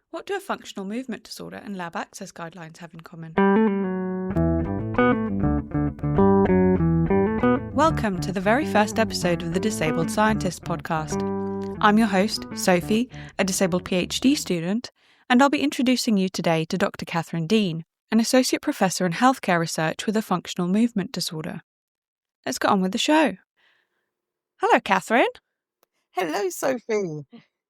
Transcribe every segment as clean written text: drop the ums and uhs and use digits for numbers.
What do a functional movement disorder and lab access guidelines have in common? Welcome to the very first episode of the Disabled Scientist podcast. I'm your host, Sophie, a disabled PhD student, and I'll be introducing you today to Dr. Katherine Deane, an associate professor in healthcare research with a functional movement disorder. Let's get on with the show. Hello, Katherine. Hello, Sophie.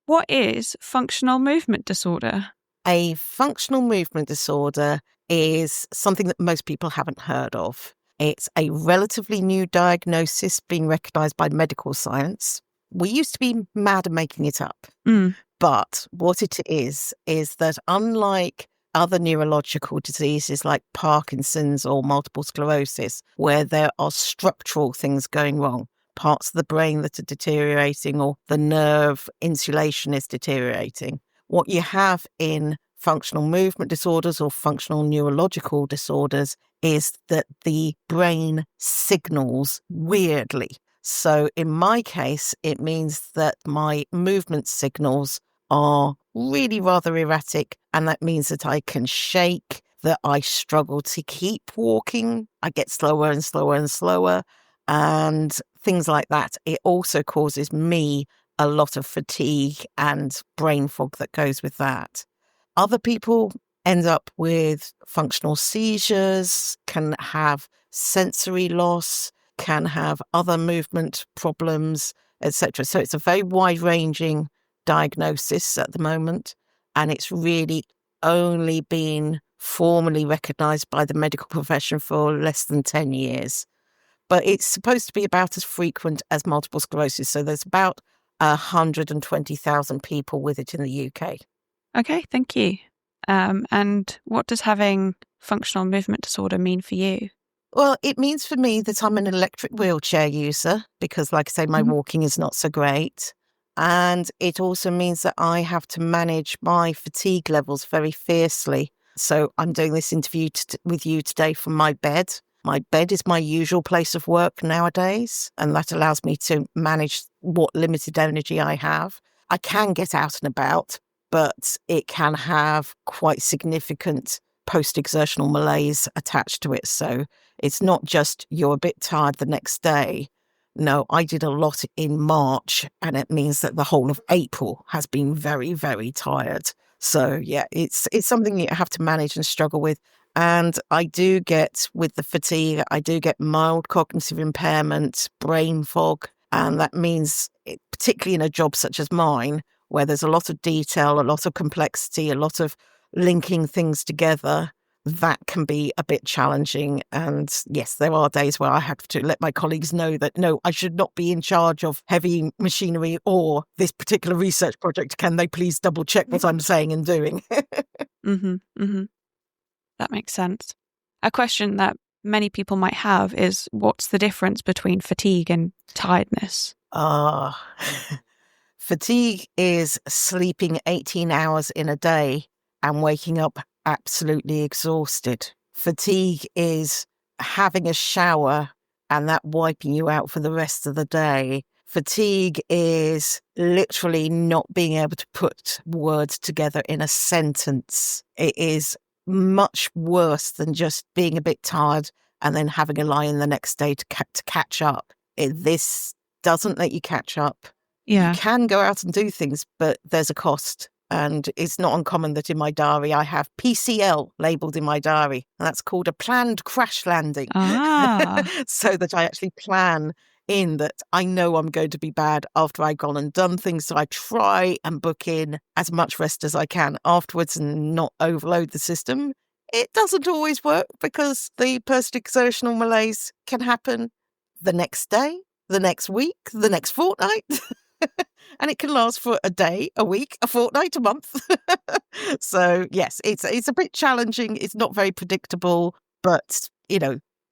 What is functional movement disorder? A functional movement disorder is something that most people haven't heard of. It's a relatively new diagnosis being recognised by medical science. We used to be mad at making it up. But what it is that unlike other neurological diseases like Parkinson's or multiple sclerosis, where there are structural things going wrong, parts of the brain that are deteriorating or the nerve insulation is deteriorating. What you have in functional movement disorders or functional neurological disorders is that the brain signals weirdly. So in my case, it means that my movement signals are really rather erratic, and that means that I can shake, that I struggle to keep walking. I get slower and slower and slower. And things like that. It also causes me a lot of fatigue and brain fog that goes with that. Other people end up with functional seizures, can have sensory loss, can have other movement problems, etc. So it's a very wide-ranging diagnosis at the moment, and it's really only been formally recognised by the medical profession for less than 10 years. But it's supposed to be about as frequent as multiple sclerosis. So there's about 120,000 people with it in the UK. Okay, thank you. And what does having functional movement disorder mean for you? Well, it means for me that I'm an electric wheelchair user because, like I say, my walking is not so great. And it also means that I have to manage my fatigue levels very fiercely. So I'm doing this interview with you today from my bed. My bed is my usual place of work nowadays, and that allows me to manage what limited energy I have. I can get out and about, but it can have quite significant post-exertional malaise attached to it. So it's not just you're a bit tired the next day. No, I did a lot in March, and it means that the whole of April has been very, very tired. So yeah, it's something you have to manage and struggle with. And I do get, with the fatigue, I do get mild cognitive impairment, brain fog. And that means, particularly in a job such as mine, where there's a lot of detail, a lot of complexity, a lot of linking things together, that can be a bit challenging. And yes, there are days where I have to let my colleagues know that, no, I should not be in charge of heavy machinery or this particular research project. Can they please double check what I'm saying and doing? That makes sense. A question that many people might have is, what's the difference between fatigue and tiredness? Fatigue is sleeping 18 hours in a day and waking up absolutely exhausted. Fatigue is having a shower and that wiping you out for the rest of the day. Fatigue is literally not being able to put words together in a sentence. It is much worse than just being a bit tired and then having a lie-in the next day to catch up. This doesn't let you catch up. Yeah. You can go out and do things, but there's a cost. And it's not uncommon that in my diary, I have PCL labelled in my diary. And that's called a planned crash landing. So that I actually plan in that I know I'm going to be bad after I've gone and done things. So I try and book in as much rest as I can afterwards and not overload the system. It doesn't always work because the post-exertional malaise can happen the next day, the next week, the next fortnight. And it can last for a day, a week, a fortnight, a month. So yes, it's a bit challenging. It's not very predictable, but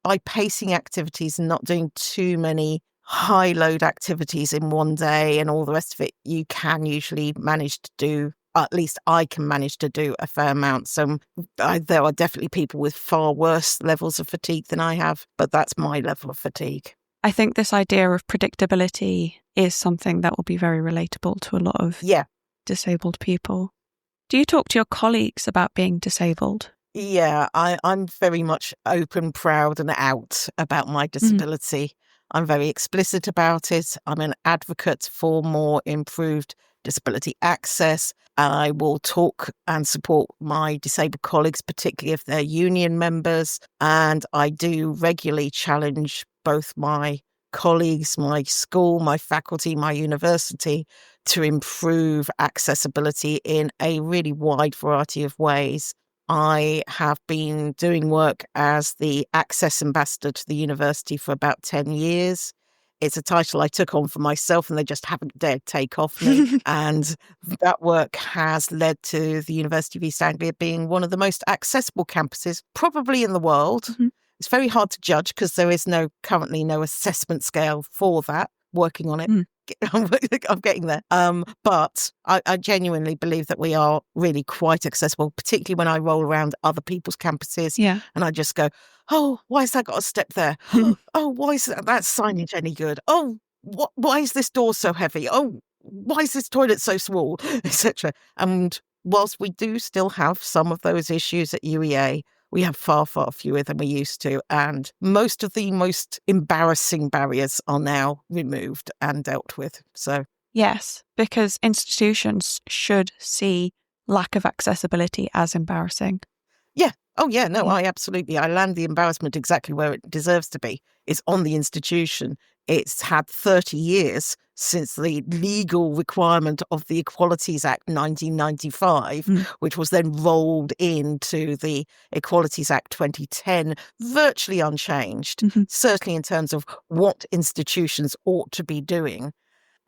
by pacing activities and not doing too many high load activities in one day and all the rest of it, you can usually manage to do, at least I can manage to do a fair amount. So there are definitely people with far worse levels of fatigue than I have, but that's my level of fatigue. I think this idea of predictability is something that will be very relatable to a lot of disabled people. Do you talk to your colleagues about being disabled? Yeah, I'm very much open, proud, and out about my disability. I'm very explicit about it. I'm an advocate for more improved disability access. And I will talk and support my disabled colleagues, particularly if they're union members. And I do regularly challenge both my colleagues, my school, my faculty, my university to improve accessibility in a really wide variety of ways. I have been doing work as the Access Ambassador to the university for about 10 years. It's a title I took on for myself and they just haven't dared take off me. And that work has led to the University of East Anglia being one of the most accessible campuses, probably in the world. It's very hard to judge because there is currently no assessment scale for that. Working on it. I'm getting there. But I genuinely believe that we are really quite accessible, particularly when I roll around other people's campuses and I just go, oh, why has that got a step there? Oh, why is that signage any good? Oh, why is this door so heavy? Oh, why is this toilet so small? Etc. And whilst we do still have some of those issues at UEA, we have far, far fewer than we used to. And most of the most embarrassing barriers are now removed and dealt with. So, yes, because institutions should see lack of accessibility as embarrassing. Yeah. Oh, yeah. No, I land the embarrassment exactly where it deserves to be. It's on the institution. It's had 30 years since the legal requirement of the Equalities Act 1995, which was then rolled into the Equalities Act 2010, virtually unchanged, certainly in terms of what institutions ought to be doing.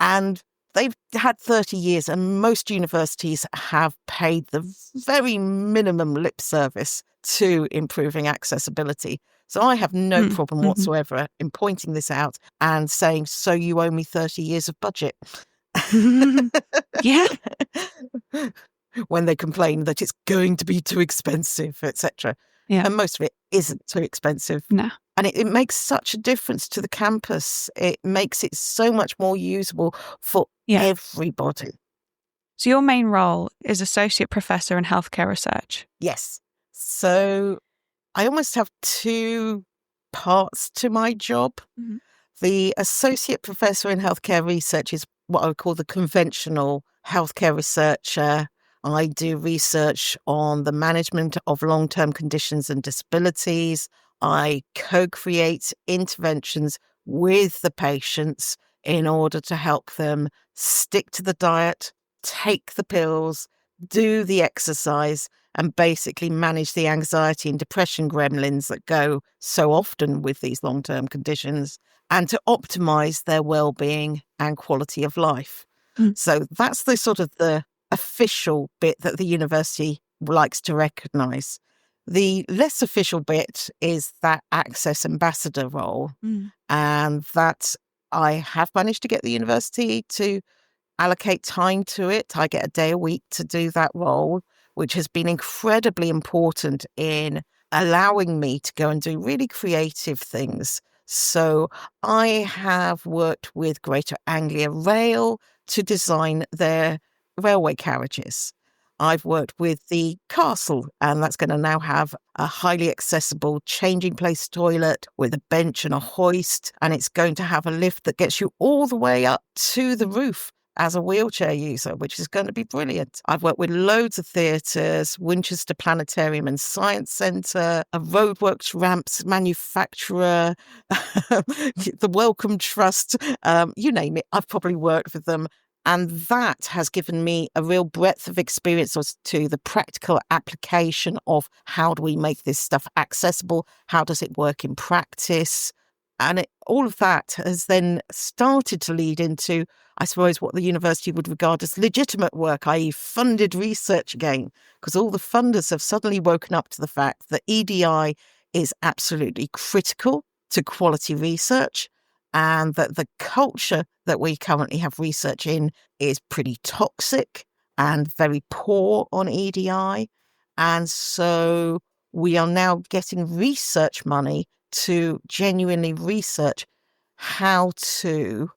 And they've had 30 years and most universities have paid the very minimum lip service to improving accessibility. So I have no problem whatsoever in pointing this out and saying, so you owe me 30 years of budget. Yeah. When they complain that it's going to be too expensive, etc. Yeah. And most of it isn't too expensive. No. And it makes such a difference to the campus. It makes it so much more usable for everybody. So your main role is Associate Professor in Healthcare Research? Yes. So I almost have two parts to my job. The Associate Professor in Healthcare Research is what I would call the conventional healthcare researcher. I do research on the management of long-term conditions and disabilities. I co-create interventions with the patients in order to help them stick to the diet, take the pills, do the exercise, and basically manage the anxiety and depression gremlins that go so often with these long-term conditions, and to optimize their well-being and quality of life. So that's the sort of the official bit that the university likes to recognize. The less official bit is that Access Ambassador role, and that I have managed to get the university to allocate time to it. I get a day a week to do that role, which has been incredibly important in allowing me to go and do really creative things. So I have worked with Greater Anglia Rail to design their railway carriages. I've worked with the castle, and that's going to now have a highly accessible changing place toilet with a bench and a hoist, and it's going to have a lift that gets you all the way up to the roof as a wheelchair user, which is going to be brilliant. I've worked with loads of theatres, Winchester Planetarium and Science Centre, a roadworks ramps manufacturer, the Wellcome Trust, you name it, I've probably worked with them. And that has given me a real breadth of experience as to the practical application of how do we make this stuff accessible? How does it work in practice? And all of that has then started to lead into, I suppose, what the university would regard as legitimate work, i.e. funded research again, because all the funders have suddenly woken up to the fact that EDI is absolutely critical to quality research, and that the culture that we currently have research in is pretty toxic and very poor on EDI. And so we are now getting research money to genuinely research how to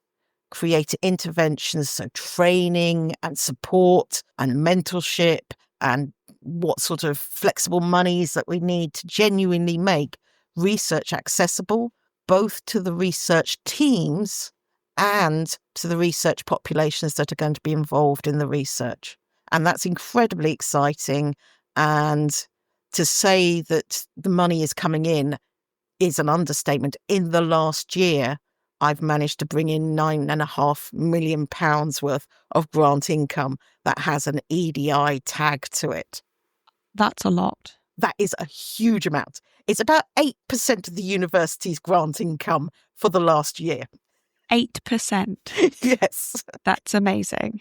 create interventions, so training and support and mentorship and what sort of flexible monies that we need to genuinely make research accessible, both to the research teams and to the research populations that are going to be involved in the research. And that's incredibly exciting. And to say that the money is coming in is an understatement. In the last year, I've managed to bring in £9.5 million worth of grant income that has an EDI tag to it. That's a lot. That is a huge amount. It's about 8% of the university's grant income for the last year. 8%. Yes. That's amazing.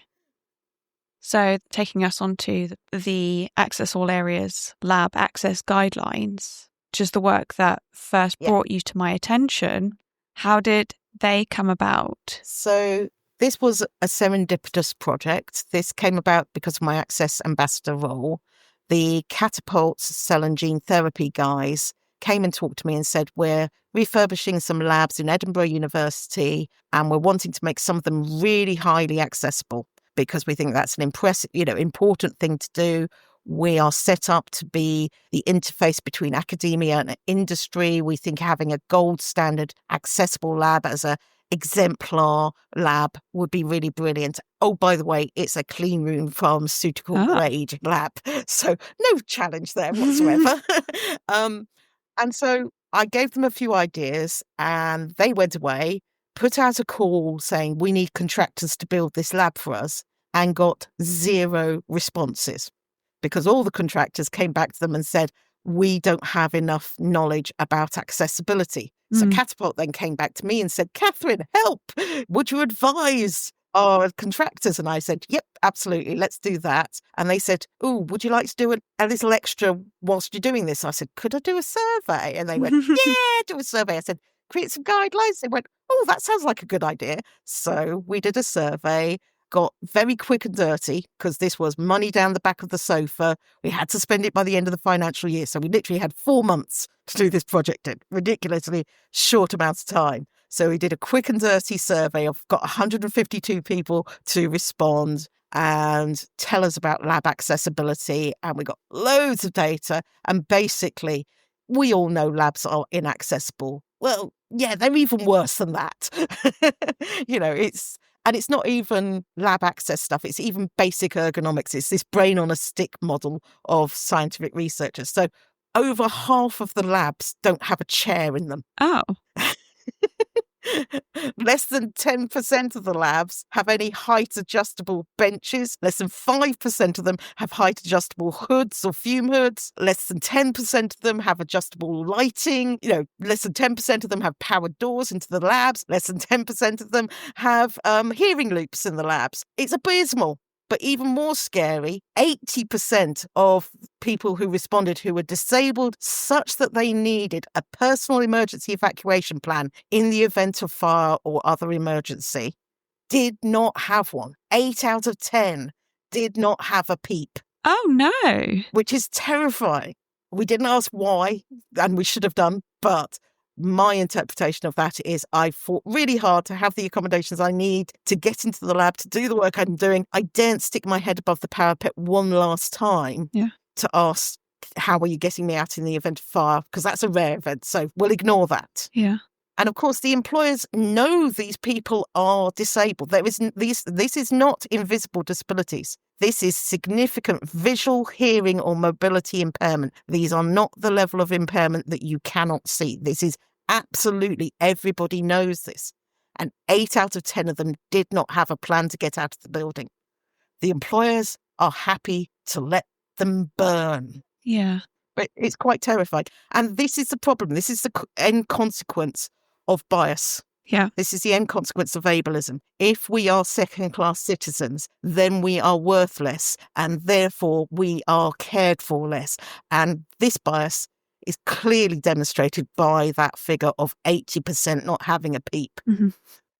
So taking us on to the Access All Areas Lab Access Guidelines, just the work that first brought you to my attention, how did they come about? So this was a serendipitous project. This came about because of my Access Ambassador role. The Catapult Cell and Gene Therapy guys came and talked to me and said, we're refurbishing some labs in Edinburgh University and we're wanting to make some of them really highly accessible because we think that's an important thing to do. We are set up to be the interface between academia and industry. We think having a gold standard accessible lab as a exemplar lab would be really brilliant. Oh, by the way, it's a clean room pharmaceutical grade lab. So no challenge there whatsoever. And so I gave them a few ideas and they went away, put out a call saying we need contractors to build this lab for us and got 0 responses because all the contractors came back to them and said, we don't have enough knowledge about accessibility. So Catapult then came back to me and said, Katherine, help! Would you advise our contractors? And I said, yep, absolutely, let's do that. And they said, oh, would you like to do a little extra whilst you're doing this? I said, could I do a survey? And they went, yeah, do a survey. I said, create some guidelines. They went, oh, that sounds like a good idea. So we did a survey, got very quick and dirty because this was money down the back of the sofa. We had to spend it by the end of the financial year. So we literally had 4 months to do this project in ridiculously short amount of time. So we did a quick and dirty survey. I've got 152 people to respond and tell us about lab accessibility. And we got loads of data. And basically, we all know labs are inaccessible. Well, yeah, they're even worse than that. It's not even lab access stuff. It's even basic ergonomics. It's this brain on a stick model of scientific researchers. So over half of the labs don't have a chair in them. Oh. Less than 10% of the labs have any height adjustable benches. Less than 5% of them have height adjustable hoods or fume hoods. Less than 10% of them have adjustable lighting. Less than 10% of them have powered doors into the labs. Less than 10% of them have hearing loops in the labs. It's abysmal. But even more scary, 80% of people who responded who were disabled such that they needed a personal emergency evacuation plan in the event of fire or other emergency did not have one. 8 out of 10 did not have a PEEP. Oh, no. Which is terrifying. We didn't ask why, and we should have done, but my interpretation of that is I fought really hard to have the accommodations I need to get into the lab, to do the work I'm doing. I daren't stick my head above the parapet one last time to ask, how are you getting me out in the event of fire? Because that's a rare event, so we'll ignore that. Yeah. And of course, the employers know these people are disabled. This is not invisible disabilities. This is significant visual, hearing, or mobility impairment. These are not the level of impairment that you cannot see. This is absolutely, everybody knows this. And 8 out of 10 of them did not have a plan to get out of the building. The employers are happy to let them burn. Yeah. But it's quite terrifying. And this is the problem. This is the end consequence of bias. Yeah. This is the end consequence of ableism. If we are second-class citizens, then we are worthless, and therefore we are cared for less. And this bias is clearly demonstrated by that figure of 80% not having a PEEP. Mm-hmm.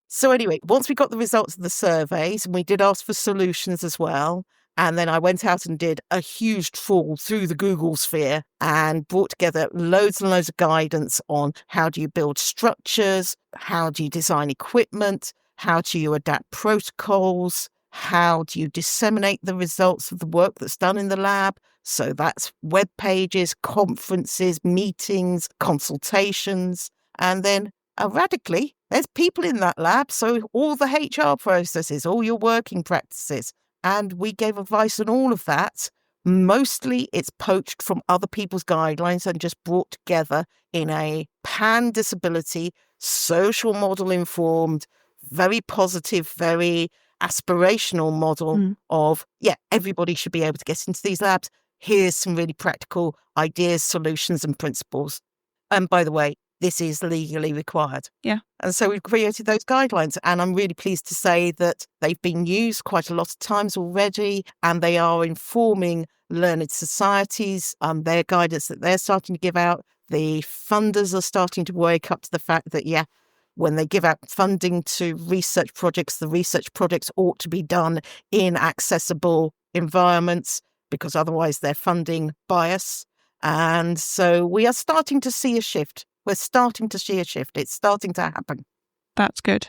So anyway, once we got the results of the surveys, and we did ask for solutions as well, and then I went out and did a huge trawl through the Google sphere and brought together loads and loads of guidance on how do you build structures, how do you design equipment, how do you adapt protocols, How do you disseminate the results of the work that's done in the lab? So that's web pages, conferences, meetings, consultations. And then radically, there's people in that lab. So all the HR processes, all your working practices. And we gave advice on all of that. Mostly it's poached from other people's guidelines and just brought together in a pan-disability, social model informed, very positive, very aspirational model of, everybody should be able to get into these labs. Here's some really practical ideas, solutions, and principles. And by the way, this is legally required. Yeah. And so we've created those guidelines. And I'm really pleased to say that they've been used quite a lot of times already, and they are informing learned societies, their guidance that they're starting to give out. The funders are starting to wake up to the fact that, when they give out funding to research projects, the research projects ought to be done in accessible environments, because otherwise they're funding bias. And so we are starting to see a shift. We're starting to see a shift. It's starting to happen. That's good.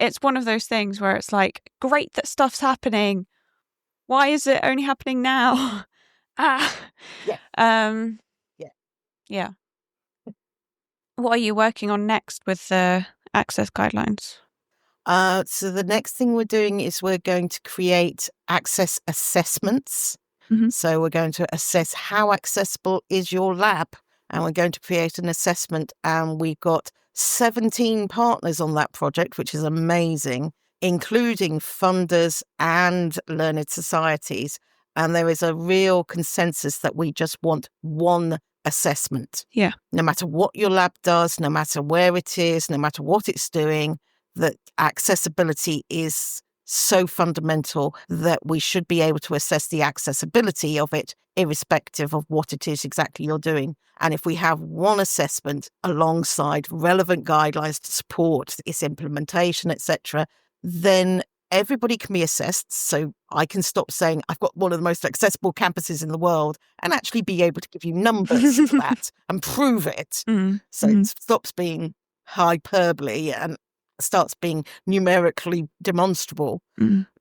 It's one of those things where it's like, great that stuff's happening. Why is it only happening now? Yeah. What are you working on next with the access guidelines? So the next thing we're doing is we're going to create access assessments. Mm-hmm. So we're going to assess how accessible is your lab, and we're going to create an assessment. And we've got 17 partners on that project, which is amazing, including funders and learned societies. And there is a real consensus that we just want one assessment. Yeah. No matter what your lab does, no matter where it is, no matter what it's doing, that accessibility is so fundamental that we should be able to assess the accessibility of it, irrespective of what it is exactly you're doing. And if we have one assessment alongside relevant guidelines to support its implementation, etc., then everybody can be assessed. So I can stop saying I've got one of the most accessible campuses in the world and actually be able to give you numbers for that and prove it. So it stops being hyperbole and starts being numerically demonstrable.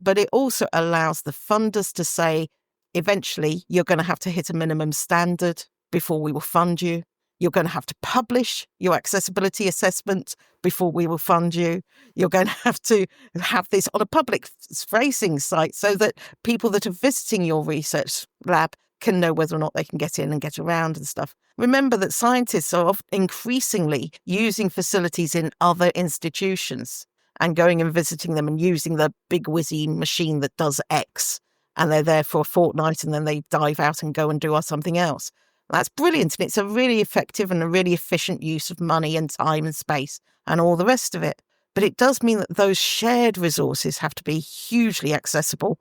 But it also allows the funders to say, eventually, you're going to have to hit a minimum standard before we will fund you. You're going to have to publish your accessibility assessment before we will fund you. You're going to have this on a public-facing site so that people that are visiting your research lab can know whether or not they can get in and get around and stuff. Remember that scientists are increasingly using facilities in other institutions and going and visiting them and using the big whizzy machine that does X. And they're there for a fortnight and then they dive out and go and do something else. That's brilliant. And it's a really effective and a really efficient use of money and time and space and all the rest of it. But it does mean that those shared resources have to be hugely accessible,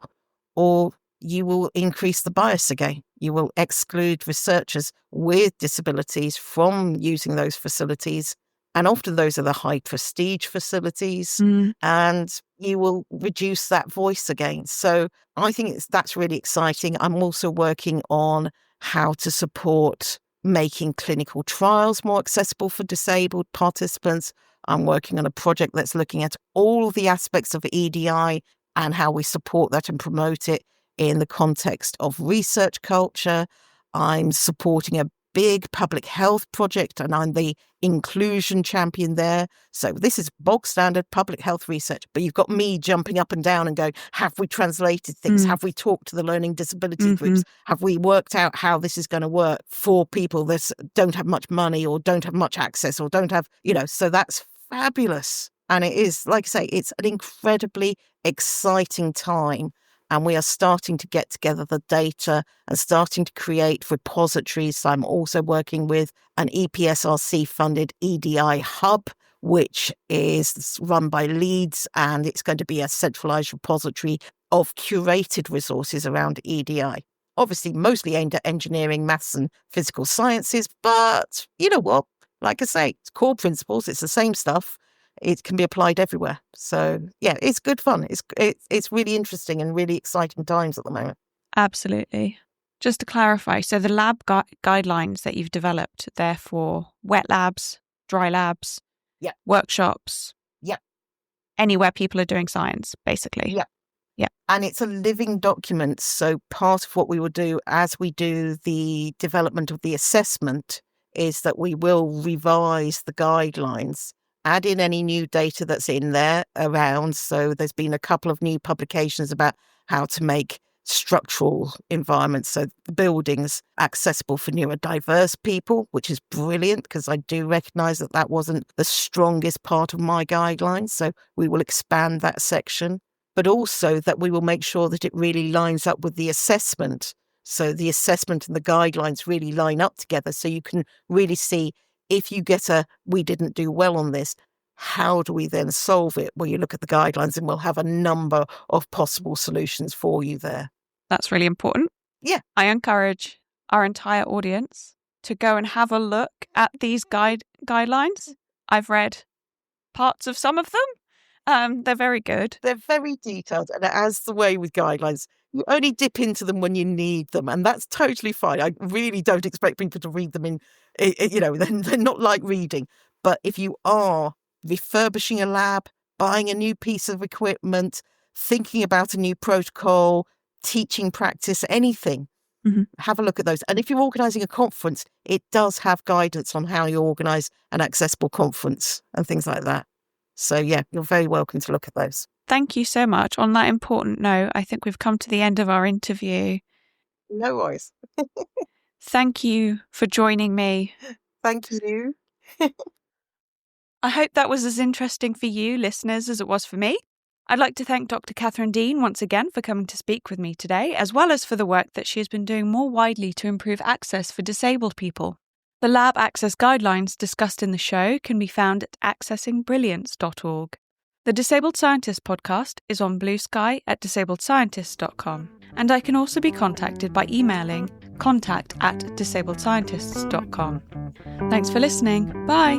or you will increase the bias again. You will exclude researchers with disabilities from using those facilities. And often those are the high prestige facilities, and you will reduce that voice again. So I think that's really exciting. I'm also working on how to support making clinical trials more accessible for disabled participants. I'm working on a project that's looking at all the aspects of EDI and how we support that and promote it in the context of research culture. I'm supporting a big public health project and I'm the inclusion champion there. So this is bog standard public health research, but you've got me jumping up and down and going, have we translated things? Have we talked to the learning disability groups? Have we worked out how this is going to work for people that don't have much money or don't have much access or don't have, so that's fabulous. And it is, like I say, it's an incredibly exciting time. And we are starting to get together the data and starting to create repositories. So I'm also working with an EPSRC-funded EDI hub, which is run by Leeds, and it's going to be a centralised repository of curated resources around EDI. Obviously, mostly aimed at engineering, maths and physical sciences. But you know what? Like I say, it's core principles. It's the same stuff. It can be applied everywhere. So, yeah, it's good fun. It's really interesting and really exciting times at the moment. Absolutely. Just to clarify, so the lab guidelines that you've developed, they're for wet labs, dry labs, workshops. anywhere people are doing science, basically. Yeah. Yeah. And it's a living document. So part of what we will do as we do the development of the assessment is that we will revise the guidelines, add in any new data that's in there around. So there's been a couple of new publications about how to make structural environments, so buildings, accessible for neurodiverse people, which is brilliant because I do recognise that that wasn't the strongest part of my guidelines. So we will expand that section, but also that we will make sure that it really lines up with the assessment. So the assessment and the guidelines really line up together, so you can really see if you get we didn't do well on this, how do we then solve it? Well, you look at the guidelines and we'll have a number of possible solutions for you there. That's really important. Yeah. I encourage our entire audience to go and have a look at these guidelines. I've read parts of some of them. They're very good. They're very detailed. And as the way with guidelines, you only dip into them when you need them. And that's totally fine. I really don't expect people to read them they're not like reading. But if you are refurbishing a lab, buying a new piece of equipment, thinking about a new protocol, teaching practice, anything, have a look at those. And if you're organising a conference, it does have guidance on how you organise an accessible conference and things like that. So yeah, you're very welcome to look at those. Thank you so much. On that important note, I think we've come to the end of our interview. No worries. Thank you for joining me. Thank you. I hope that was as interesting for you, listeners, as it was for me. I'd like to thank Dr. Katherine Deane once again for coming to speak with me today, as well as for the work that she has been doing more widely to improve access for disabled people. The lab access guidelines discussed in the show can be found at accessingbrilliance.org. The Disabled Scientist podcast is on Blue Sky at disabledscientists.com, and I can also be contacted by emailing contact@disabledscientists.com. Thanks for listening. Bye!